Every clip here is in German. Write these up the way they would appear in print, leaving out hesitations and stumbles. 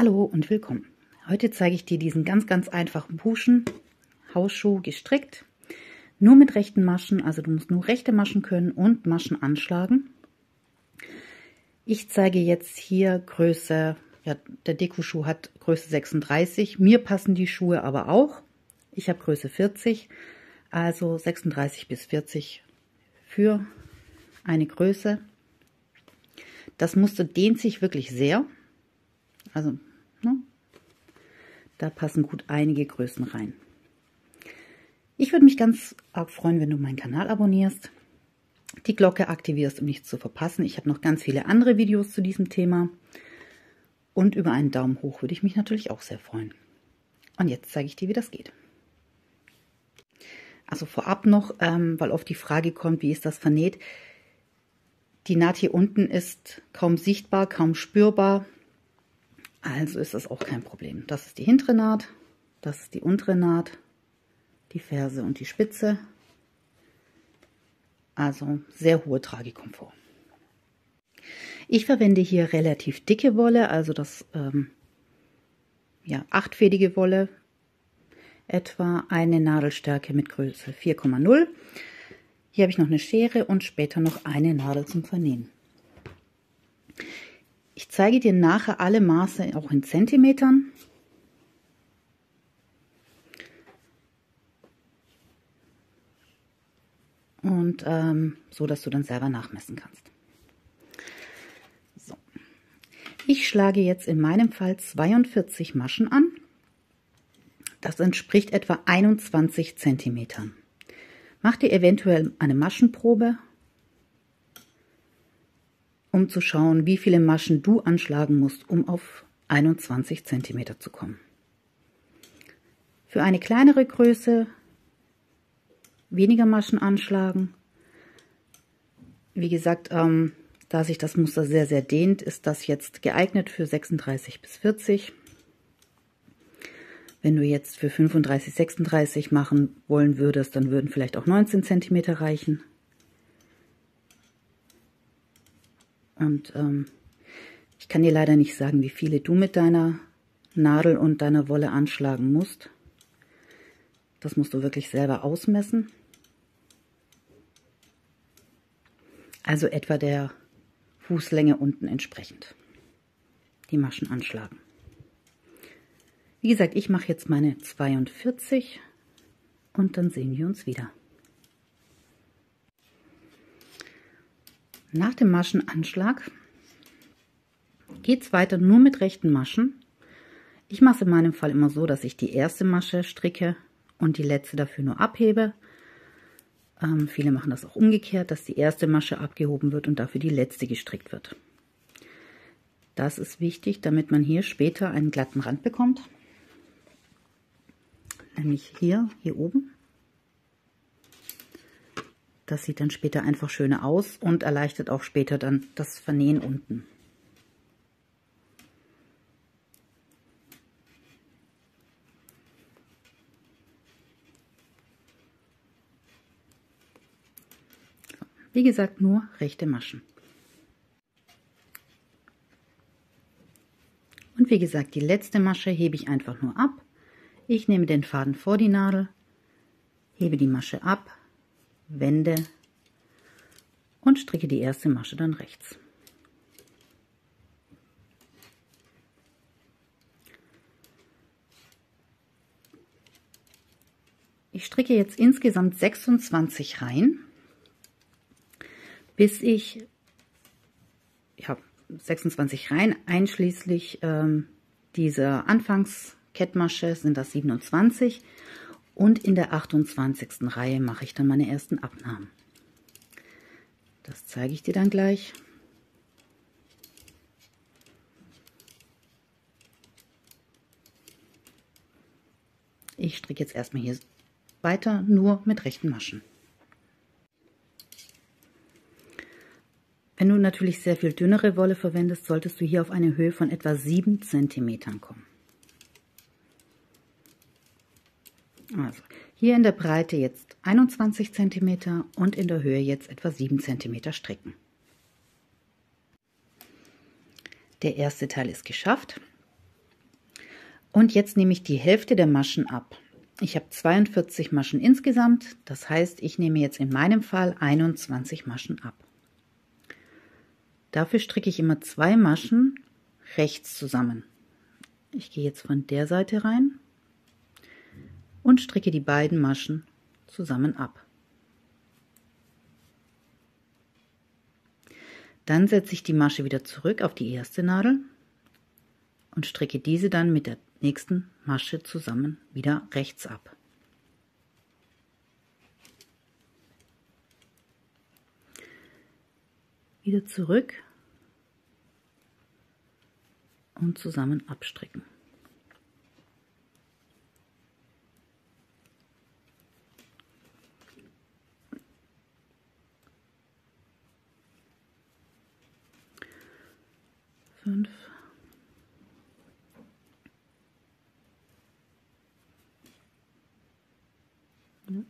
Hallo und willkommen. Heute zeige ich dir diesen ganz einfachen Puschen Hausschuh gestrickt. Nur mit rechten Maschen, also du musst nur rechte Maschen können und Maschen anschlagen. Ich zeige jetzt hier Größe, ja, der Dekoschuh hat Größe 36. Mir passen die Schuhe aber auch. Ich habe Größe 40, also 36 bis 40 für eine Größe. Das Muster dehnt sich wirklich sehr. Also, ne, da passen gut einige Größen rein. Ich würde mich ganz arg freuen, wenn du meinen Kanal abonnierst, die Glocke aktivierst, um nichts zu verpassen. Ich habe noch ganz viele andere Videos zu diesem Thema. Und über einen Daumen hoch würde ich mich natürlich auch sehr freuen. Und jetzt zeige ich dir, wie das geht. Also vorab noch, weil oft die Frage kommt, wie ist das vernäht? Die Naht hier unten ist kaum sichtbar, kaum spürbar. Also ist das auch kein Problem. Das ist die hintere Naht, das ist die untere Naht, die Ferse und die Spitze. Also sehr hoher Tragekomfort. Ich verwende hier relativ dicke Wolle, also das ja, achtfädige Wolle, etwa eine Nadelstärke mit Größe 4,0. Hier habe ich noch eine Schere und später noch eine Nadel zum Vernähen. Ich zeige dir nachher alle Maße auch in Zentimetern. Und so, dass du dann selber nachmessen kannst. So. Ich schlage jetzt in meinem Fall 42 Maschen an. Das entspricht etwa 21 Zentimetern. Mach dir eventuell eine Maschenprobe, um zu schauen, wie viele Maschen du anschlagen musst, um auf 21 cm zu kommen. Für eine kleinere Größe weniger Maschen anschlagen. Wie gesagt, da sich das Muster sehr dehnt, ist das jetzt geeignet für 36 bis 40. Wenn du jetzt für 35, 36 machen wollen würdest, dann würden vielleicht auch 19 cm reichen. Und ich kann dir leider nicht sagen, wie viele du mit deiner Nadel und deiner Wolle anschlagen musst. Das musst du wirklich selber ausmessen. Also etwa der Fußlänge unten entsprechend die Maschen anschlagen. Wie gesagt, ich mache jetzt meine 42 und dann sehen wir uns wieder. Nach dem Maschenanschlag geht es weiter nur mit rechten Maschen. Ich mache es in meinem Fall immer so, dass ich die erste Masche stricke und die letzte dafür nur abhebe. Viele machen das auch umgekehrt, dass die erste Masche abgehoben wird und dafür die letzte gestrickt wird. Das ist wichtig, damit man hier später einen glatten Rand bekommt. Nämlich hier oben. Das sieht dann später einfach schöner aus und erleichtert auch später dann das Vernähen unten. So, wie gesagt, nur rechte Maschen. Und wie gesagt, die letzte Masche hebe ich einfach nur ab. Ich nehme den Faden vor die Nadel, hebe die Masche ab, wende und stricke die erste Masche dann rechts. Ich stricke jetzt insgesamt 26 Reihen, bis ich 26 Reihen einschließlich dieser Anfangskettmasche sind das 27. Und in der 28. Reihe mache ich dann meine ersten Abnahmen. Das zeige ich dir dann gleich. Ich stricke jetzt erstmal hier weiter nur mit rechten Maschen. Wenn du natürlich sehr viel dünnere Wolle verwendest, solltest du hier auf eine Höhe von etwa 7 cm kommen. Also hier in der Breite jetzt 21 cm und in der Höhe jetzt etwa 7 cm stricken. Der erste Teil ist geschafft. Und jetzt nehme ich die Hälfte der Maschen ab. Ich habe 42 Maschen insgesamt, das heißt, ich nehme jetzt in meinem Fall 21 Maschen ab. Dafür stricke ich immer 2 Maschen rechts zusammen. Ich gehe jetzt von der Seite rein und stricke die beiden Maschen zusammen ab. Dann setze ich die Masche wieder zurück auf die erste Nadel und stricke diese dann mit der nächsten Masche zusammen wieder rechts ab. Wieder zurück und zusammen abstricken. Fünf. Ja.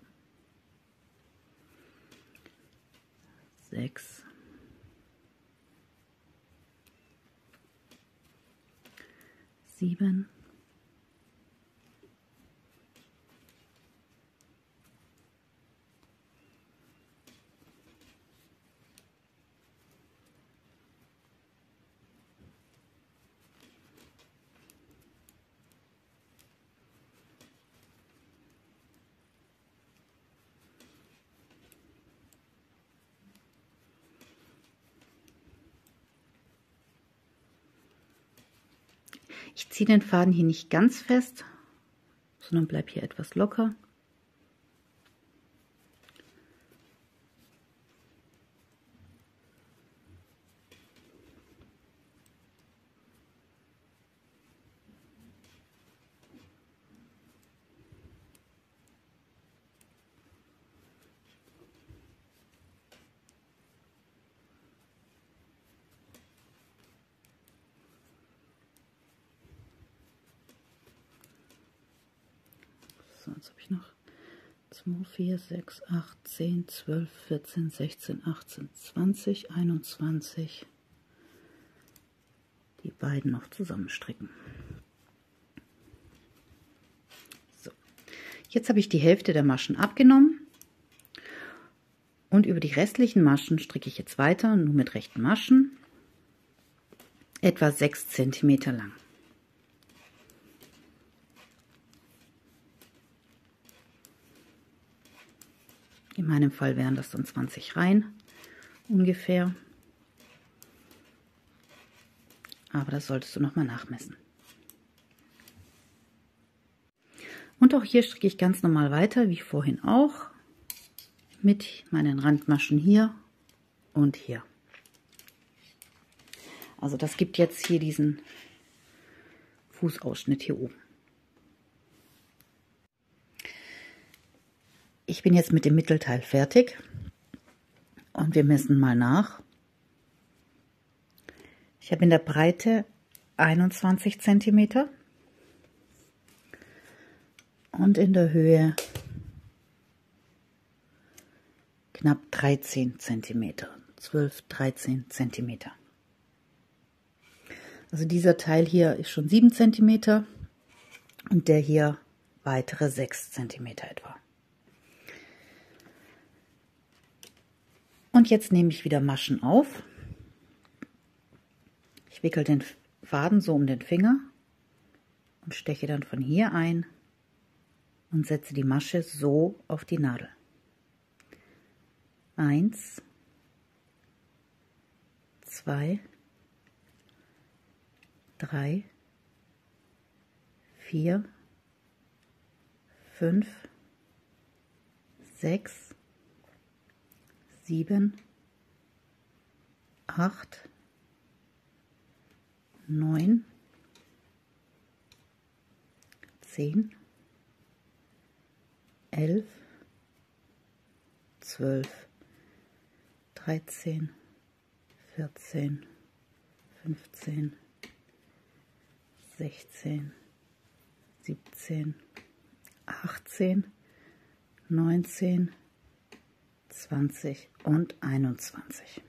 6. 7. Ich ziehe den Faden hier nicht ganz fest, sondern bleibe hier etwas locker. So, jetzt habe ich noch 2, 4, 6, 8, 10, 12, 14, 16, 18, 20, 21. Die beiden noch zusammenstricken. So, jetzt habe ich die Hälfte der Maschen abgenommen und über die restlichen Maschen stricke ich jetzt weiter, nur mit rechten Maschen, etwa 6 cm lang. In meinem Fall wären das dann 20 Reihen ungefähr. Aber das solltest du nochmal nachmessen. Und auch hier stricke ich ganz normal weiter, wie vorhin auch, mit meinen Randmaschen hier und hier. Also das gibt jetzt hier diesen Fußausschnitt hier oben. Ich bin jetzt mit dem Mittelteil fertig und wir messen mal nach. Ich habe in der Breite 21 cm und in der Höhe knapp 13 cm, 12, 13 cm. Also dieser Teil hier ist schon 7 cm und der hier weitere 6 cm etwa. Und jetzt nehme ich wieder Maschen auf. Ich wickel den Faden so um den Finger und steche dann von hier ein und setze die Masche so auf die Nadel. 1, 2, 3, 4, 5, 6, 7, 8, 9, 10, 11, 12, 13, 14, 15, 16, 17, 18, 19, 20 und 21.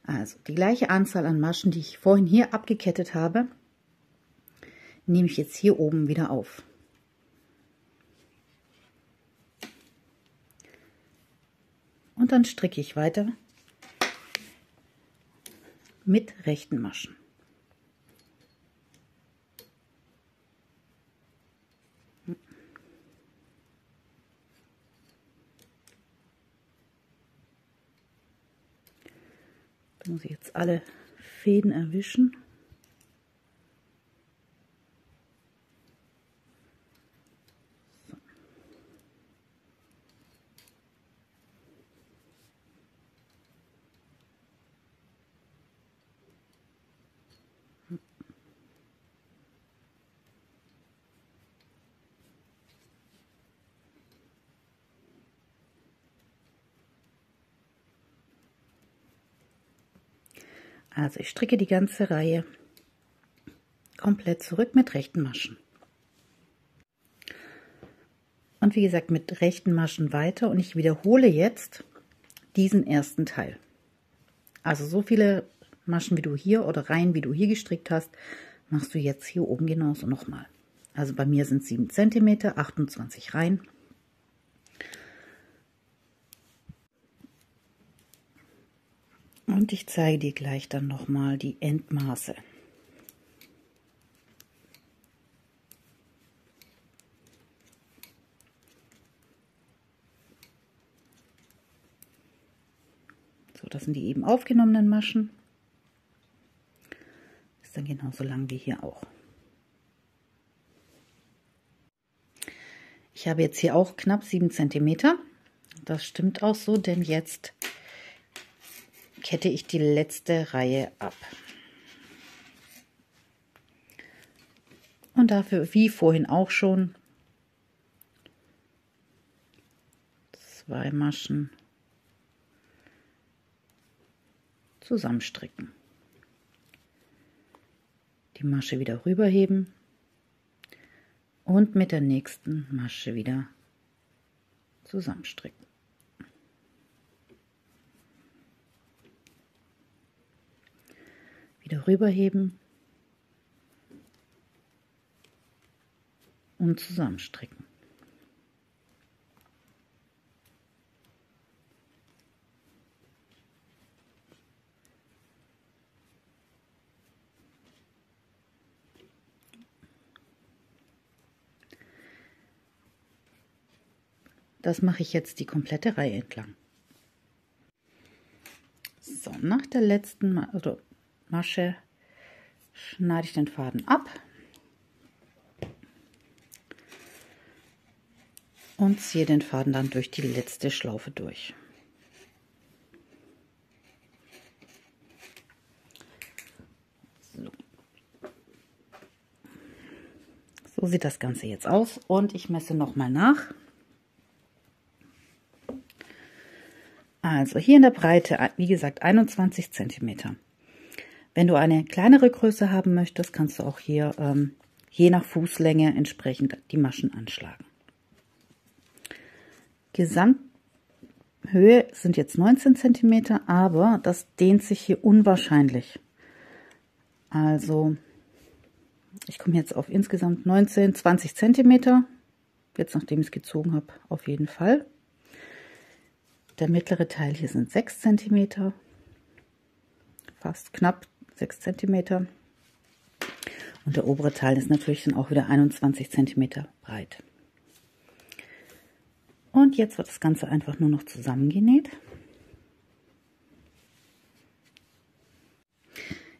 Also die gleiche Anzahl an Maschen, die ich vorhin hier abgekettet habe, nehme ich jetzt hier oben wieder auf. Und dann stricke ich weiter mit rechten Maschen. Da muss ich jetzt alle Fäden erwischen. Also ich stricke die ganze Reihe komplett zurück mit rechten Maschen. Und wie gesagt mit rechten Maschen weiter und ich wiederhole jetzt diesen ersten Teil. Also so viele Maschen wie du hier oder Reihen wie du hier gestrickt hast, machst du jetzt hier oben genauso nochmal. Also bei mir sind 7 cm, 28 Reihen. Und ich zeige dir gleich dann nochmal die Endmaße. So, das sind die eben aufgenommenen Maschen. Ist dann genauso lang wie hier auch. Ich habe jetzt hier auch knapp 7 cm. Das stimmt auch so, denn jetzt kette ich die letzte Reihe ab. Und dafür, wie vorhin auch schon, 2 Maschen zusammenstricken. Die Masche wieder rüberheben und mit der nächsten Masche wieder zusammenstricken. Wieder rüberheben und zusammenstricken. Das mache ich jetzt die komplette Reihe entlang. So, nach der letzten Masche schneide ich den Faden ab und ziehe den Faden dann durch die letzte Schlaufe durch. So sieht das Ganze jetzt aus und ich messe nochmal nach. Also hier in der Breite, wie gesagt, 21 cm. Wenn du eine kleinere Größe haben möchtest, kannst du auch hier je nach Fußlänge entsprechend die Maschen anschlagen. Gesamthöhe sind jetzt 19 cm, aber das dehnt sich hier unwahrscheinlich. Also ich komme jetzt auf insgesamt 19, 20 cm, jetzt nachdem ich es gezogen habe, auf jeden Fall. Der mittlere Teil hier sind 6 cm, fast knapp 6 cm. Und der obere Teil ist natürlich dann auch wieder 21 cm breit. Und jetzt wird das Ganze einfach nur noch zusammengenäht.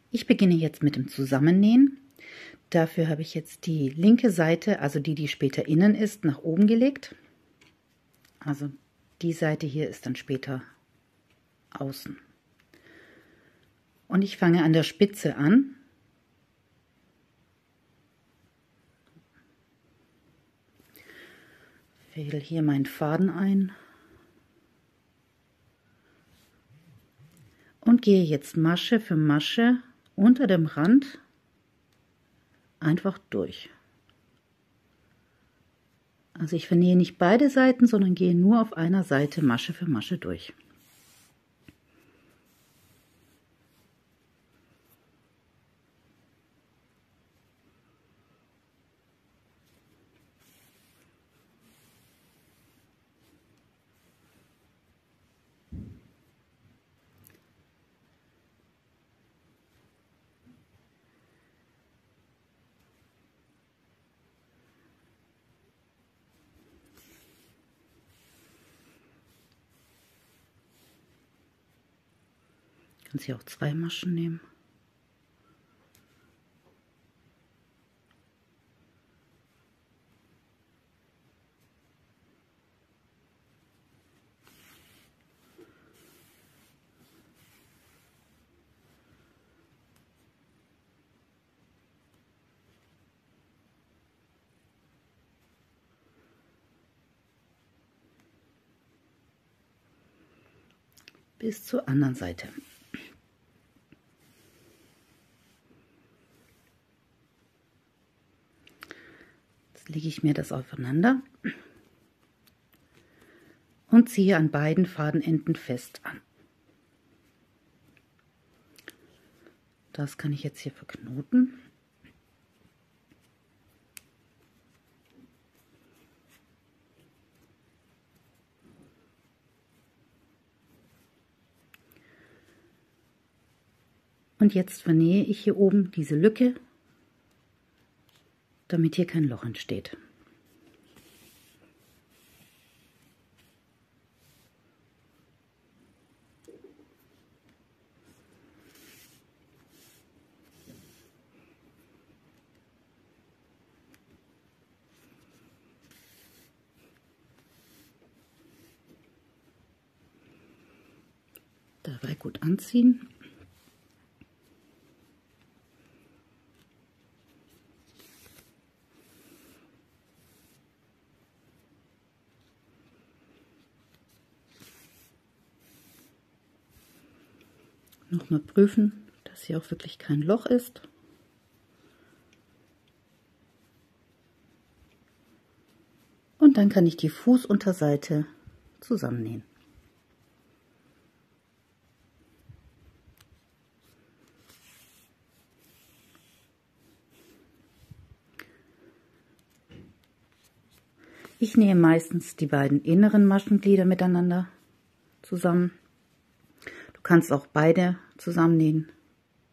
Ich beginne jetzt mit dem Zusammennähen. Dafür habe ich jetzt die linke Seite, also die später innen ist, nach oben gelegt. Also die Seite hier ist dann später außen. Und ich fange an der Spitze an. Fädel hier meinen Faden ein. Und gehe jetzt Masche für Masche unter dem Rand einfach durch. Also ich vernähe nicht beide Seiten, sondern gehe nur auf einer Seite Masche für Masche durch. Kannst hier auch 2 Maschen nehmen. Bis zur anderen Seite. Jetzt lege ich mir das aufeinander und ziehe an beiden Fadenenden fest an. Das kann ich jetzt hier verknoten. Und jetzt vernähe ich hier oben diese Lücke, damit hier kein Loch entsteht. Dabei gut anziehen. Nochmal prüfen, dass hier auch wirklich kein Loch ist. Und dann kann ich die Fußunterseite zusammennähen. Ich nähe meistens die beiden inneren Maschenglieder miteinander zusammen. Du kannst auch beide zusammennähen,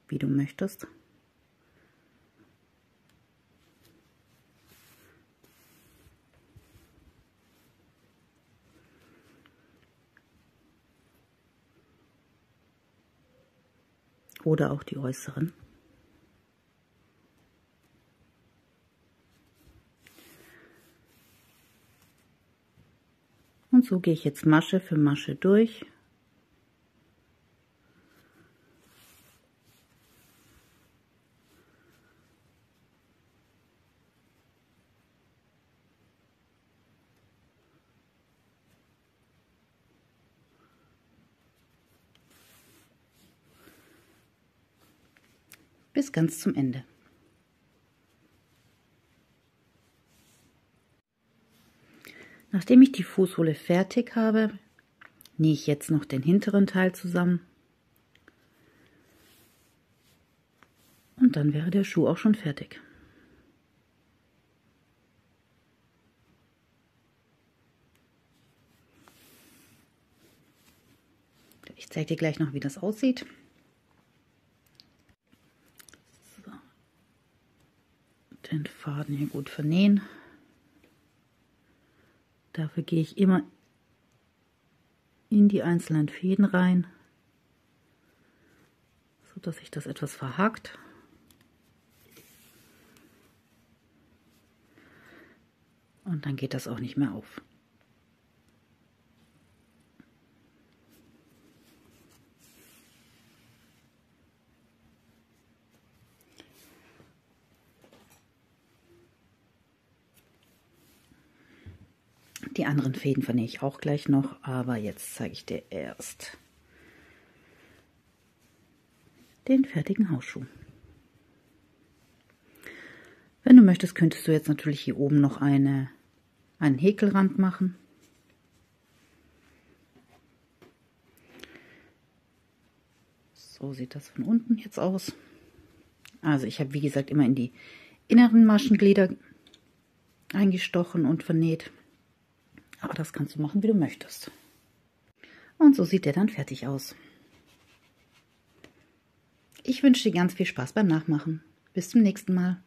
wie du möchtest. Oder auch die äußeren. Und so gehe ich jetzt Masche für Masche durch. Bis ganz zum Ende. Nachdem ich die Fußsohle fertig habe, nähe ich jetzt noch den hinteren Teil zusammen. Und dann wäre der Schuh auch schon fertig. Ich zeige dir gleich noch, wie das aussieht. So. Den Faden hier gut vernähen. Dafür gehe ich immer in die einzelnen Fäden rein, so dass sich das etwas verhakt. Und dann geht das auch nicht mehr auf. Die anderen Fäden vernähe ich auch gleich noch, aber jetzt zeige ich dir erst den fertigen Hausschuh. Wenn du möchtest, könntest du jetzt natürlich hier oben noch einen Häkelrand machen. So sieht das von unten jetzt aus. Also ich habe, wie gesagt, immer in die inneren Maschenglieder eingestochen und vernäht. Aber das kannst du machen, wie du möchtest. Und so sieht der dann fertig aus. Ich wünsche dir ganz viel Spaß beim Nachmachen. Bis zum nächsten Mal.